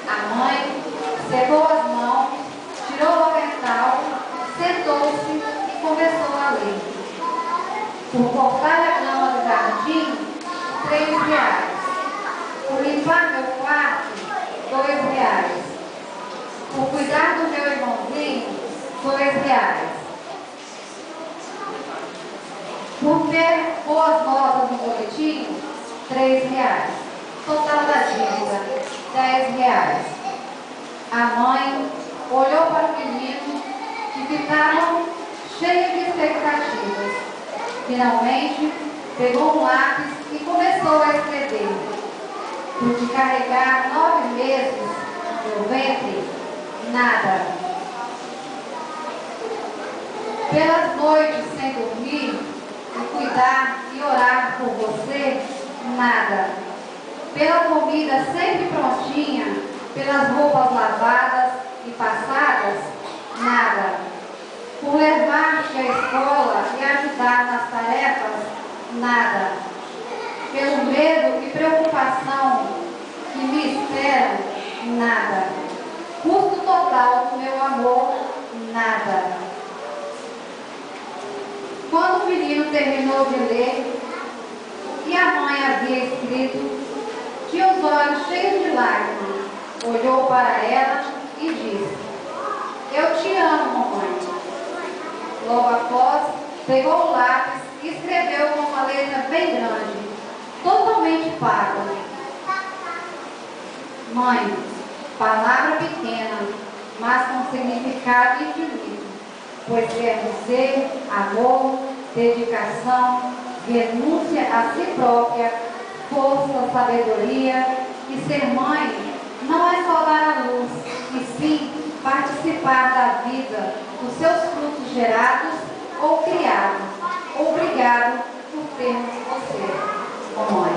A mãe secou as mãos, tirou o avental, sentou-se e começou a ler. Por cortar a grama do jardim, R$3. Por limpar meu quarto, R$2. Por cuidar do meu irmãozinho, R$2. Por ter boas notas no boletim, R$3. Total da dívida, R$10. A mãe olhou para o menino que ficava cheio de expectativas. Finalmente, pegou um lápis e começou a escrever. Por te carregar 9 meses no ventre, nada. Pelas noites sem dormir, e cuidar e orar por você, nada. Pela comida sempre prontinha, pelas roupas lavadas e passadas, nada. Por levar-te à escola e ajudar nas tarefas, nada. Pelo medo e preocupação que me esperam, nada. Custo total do meu amor, nada. Quando o menino terminou de ler o que a mãe havia escrito, tinha os olhos cheios de lágrimas, olhou para ela e disse: "Eu te amo, mamãe." Logo após, pegou o lápis e escreveu com uma letra bem grande, totalmente paga: "Mãe, palavra pequena, mas com significado infinito, pois quer dizer amor, dedicação, renúncia a si própria, força, sabedoria, e ser mãe não é só dar a luz, e sim participar da vida, dos seus frutos gerados ou criados. Obrigado por termos você, mamãe."